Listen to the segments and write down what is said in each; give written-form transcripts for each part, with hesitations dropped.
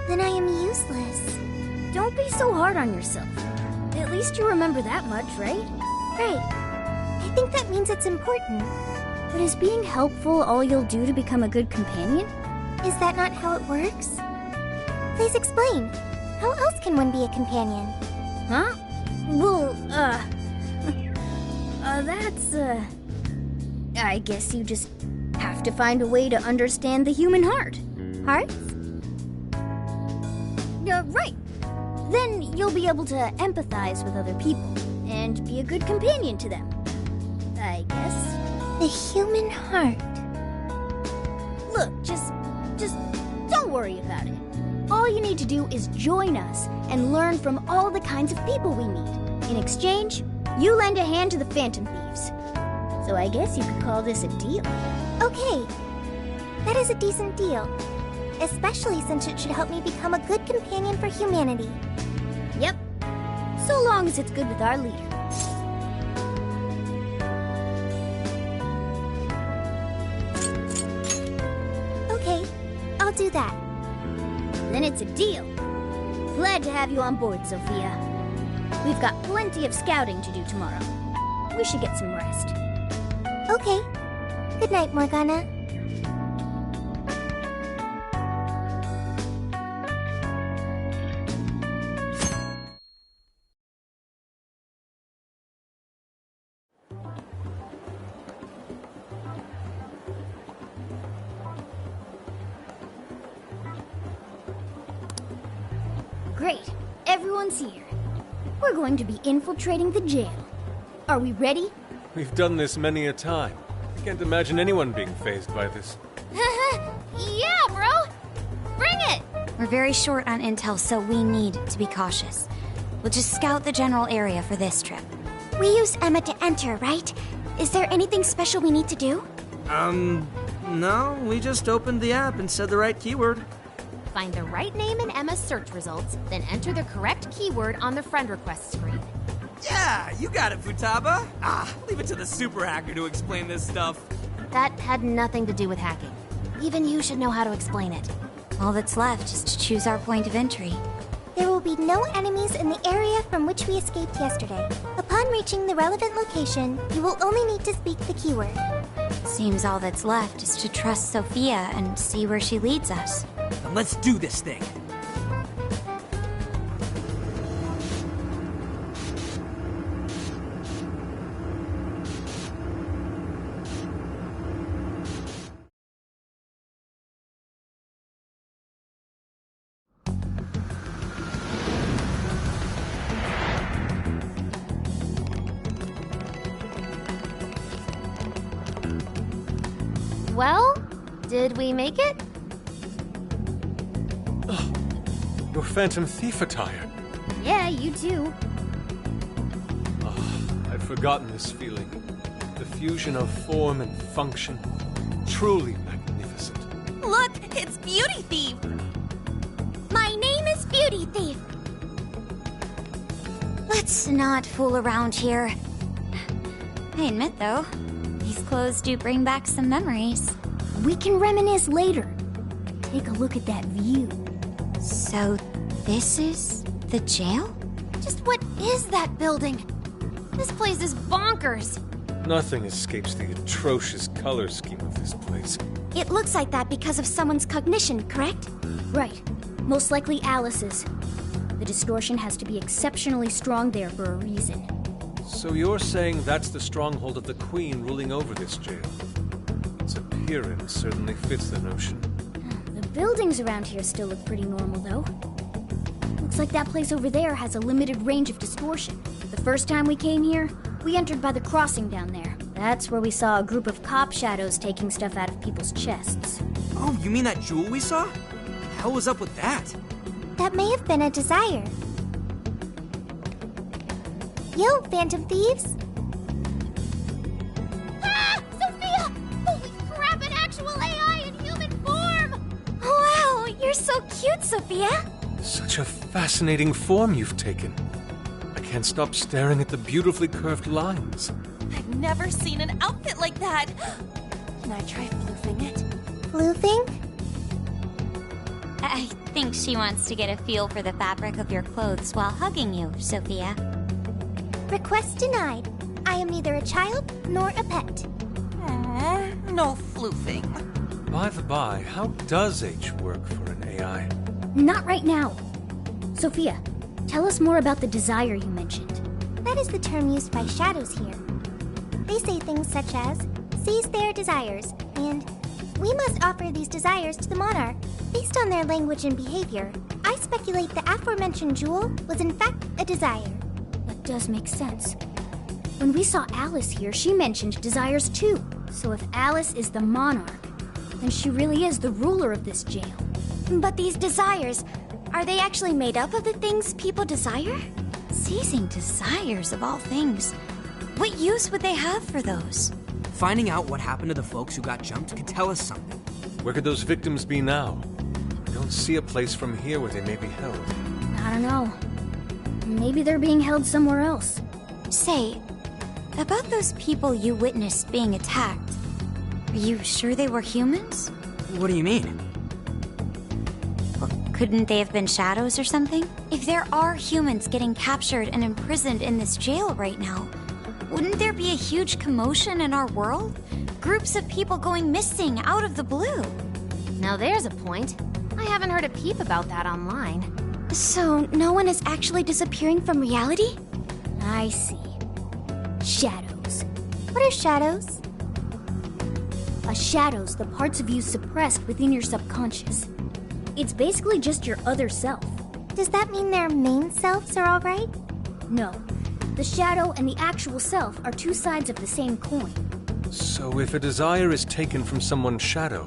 Then I am useless. Don't be so hard on yourself. At least you remember that much, right? Right. I think that means it's important. But is being helpful all you'll do to become a good companion? Is that not how it works? Please explain. How else can one be a companion? Huh? Well, I guess you just have to find a way to understand the human heart. Hearts? Right. Then you'll be able to empathize with other people and be a good companion to them. I guess. The human heart. Look, just don't worry about it. All you need to do is join us and learn from all the kinds of people we meet. In exchange, you lend a hand to the Phantom Thieves. So I guess you could call this a deal. Okay. That is a decent deal. Especially since it should help me become a good companion for humanity. Yep. So long as it's good with our leader. Okay, I'll do that. Then it's a deal. Glad to have you on board, Sophia. We've got plenty of scouting to do tomorrow. We should get some rest. Okay. Good night, Morgana. Great. Everyone's here. We're going to be infiltrating the jail. Are we ready? We've done this many a time. I can't imagine anyone being fazed by this. Yeah, bro! Bring it! We're very short on intel, so we need to be cautious. We'll just scout the general area for this trip. We use Emma to enter, right? Is there anything special we need to do? No, we just opened the app and said the right keyword. Find the right name in Emma's search results, then enter the correct keyword on the friend request screen. Yeah, you got it, Futaba. Leave it to the super hacker to explain this stuff. That had nothing to do with hacking. Even you should know how to explain it. All that's left is to choose our point of entry. There will be no enemies in the area from which we escaped yesterday. Upon reaching the relevant location, you will only need to speak the keyword. Seems all that's left is to trust Sophia and see where she leads us. Then let's do this thing. Well, did we make it? Your Phantom Thief attire. Yeah, you too. I'd forgotten this feeling. The fusion of form and function. Truly magnificent. Look, it's Beauty Thief! My name is Beauty Thief. Let's not fool around here. I admit, though, these clothes do bring back some memories. We can reminisce later. Take a look at that view. So, this is the jail? Just what is that building? This place is bonkers. Nothing escapes the atrocious color scheme of this place. It looks like that because of someone's cognition, correct? Right. Most likely Alice's. The distortion has to be exceptionally strong there for a reason. So you're saying that's the stronghold of the Queen ruling over this jail? Its appearance certainly fits the notion. The buildings around here still look pretty normal, though. Looks like that place over there has a limited range of distortion. The first time we came here, we entered by the crossing down there. That's where we saw a group of cop shadows taking stuff out of people's chests. Oh, you mean that jewel we saw? The hell was up with that? That may have been a desire. Yo, Phantom Thieves! Ah! Sophia! Holy crap, an actual AI in human form! Wow, you're so cute, Sophia! Such a fascinating form you've taken. I can't stop staring at the beautifully curved lines. I've never seen an outfit like that! Can I try floofing it? Floofing? I think she wants to get a feel for the fabric of your clothes while hugging you, Sophia. Request denied. I am neither a child nor a pet. No floofing. By the by, how does H work for an AI? Not right now. Sophia, tell us more about the desire you mentioned. That is the term used by shadows here. They say things such as, seize their desires, and we must offer these desires to the monarch. Based on their language and behavior, I speculate the aforementioned jewel was in fact a desire. That does make sense. When we saw Alice here, she mentioned desires too. So if Alice is the monarch, then she really is the ruler of this jail. But these desires, are they actually made up of the things people desire? Seizing desires of all things. What use would they have for those? Finding out what happened to the folks who got jumped could tell us something. Where could those victims be now? I don't see a place from here where they may be held. I don't know. Maybe they're being held somewhere else. Say, about those people you witnessed being attacked, are you sure they were humans? What do you mean? Couldn't they have been shadows or something? If there are humans getting captured and imprisoned in this jail right now, wouldn't there be a huge commotion in our world? Groups of people going missing out of the blue. Now there's a point. I haven't heard a peep about that online. So, no one is actually disappearing from reality? I see. Shadows. What are shadows? A shadow's the parts of you suppressed within your subconscious. It's basically just your other self. Does that mean their main selves are alright? No. The shadow and the actual self are two sides of the same coin. So if a desire is taken from someone's shadow,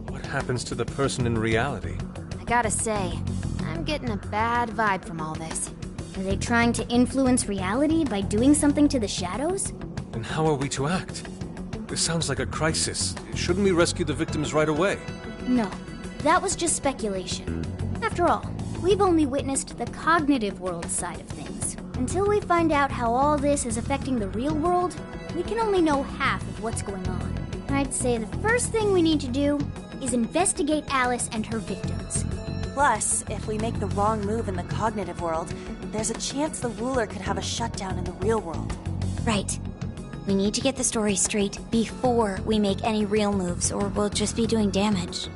what happens to the person in reality? I gotta say, I'm getting a bad vibe from all this. Are they trying to influence reality by doing something to the shadows? And how are we to act? This sounds like a crisis. Shouldn't we rescue the victims right away? No. That was just speculation. After all, we've only witnessed the cognitive world side of things. Until we find out how all this is affecting the real world, we can only know half of what's going on. I'd say the first thing we need to do is investigate Alice and her victims. Plus, if we make the wrong move in the cognitive world, there's a chance the ruler could have a shutdown in the real world. Right. We need to get the story straight before we make any real moves, or we'll just be doing damage.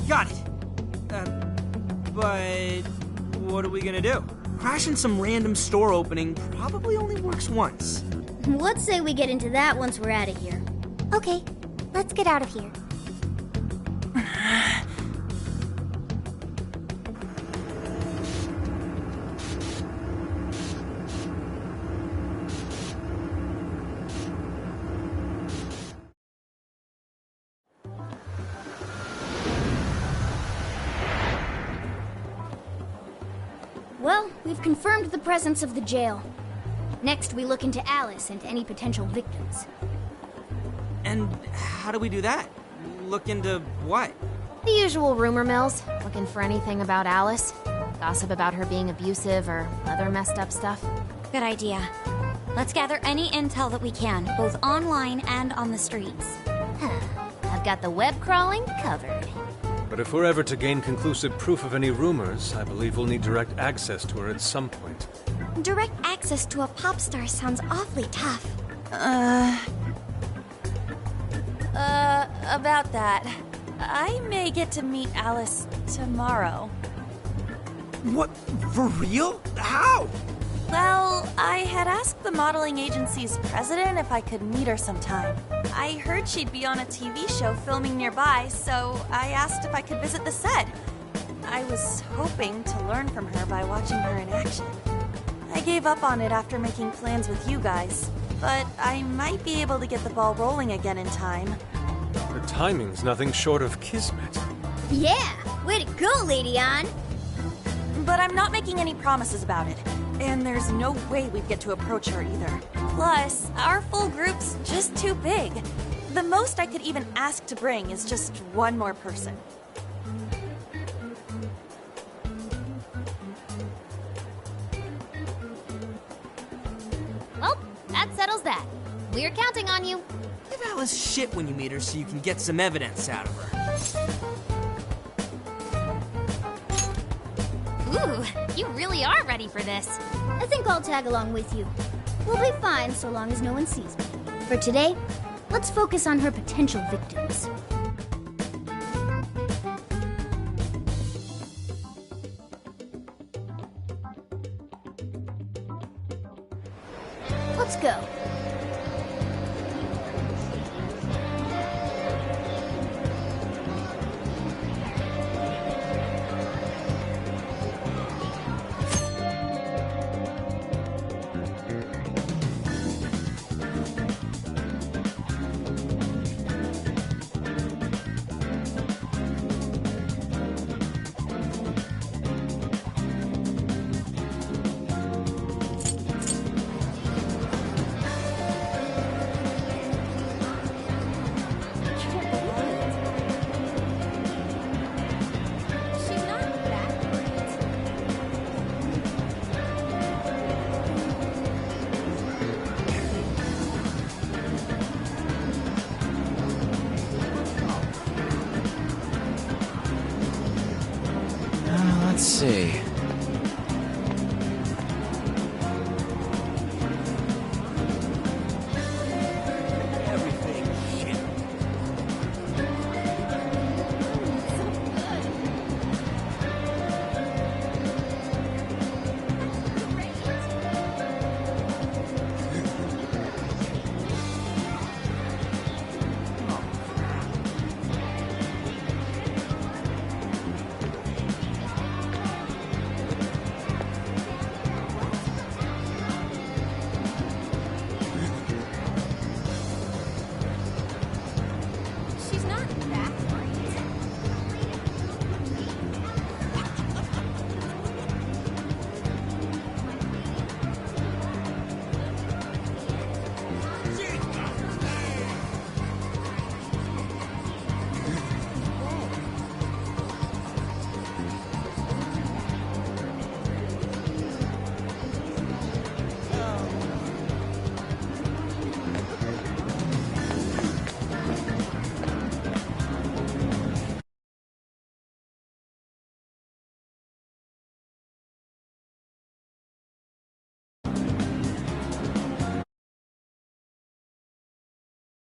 Got it. But what are we gonna do? Crashing some random store opening probably only works once. Let's say we get into that once we're out of here. Okay, let's get out of here. Well, we've confirmed the presence of the jail. Next, we look into Alice and any potential victims. And how do we do that? Look into what? The usual rumor mills, looking for anything about Alice. Gossip about her being abusive or other messed up stuff. Good idea. Let's gather any intel that we can, both online and on the streets. I've got the web crawling covered. But if we're ever to gain conclusive proof of any rumors, I believe we'll need direct access to her at some point. Direct access to a pop star sounds awfully tough. About that. I may get to meet Alice tomorrow. What? For real? How? Well, I had asked the modeling agency's president if I could meet her sometime. I heard she'd be on a TV show filming nearby, so I asked if I could visit the set. I was hoping to learn from her by watching her in action. I gave up on it after making plans with you guys, but I might be able to get the ball rolling again in time. Her timing's nothing short of kismet. Yeah! Way to go, Lady Ann! But I'm not making any promises about it. And there's no way we'd get to approach her either. Plus, our full group's just too big. The most I could even ask to bring is just one more person. that settles that. We're counting on you. Give Alice shit when you meet her so you can get some evidence out of her. Ooh, you really are ready for this. I think I'll tag along with you. We'll be fine so long as no one sees me. For today, let's focus on her potential victims. Let's go.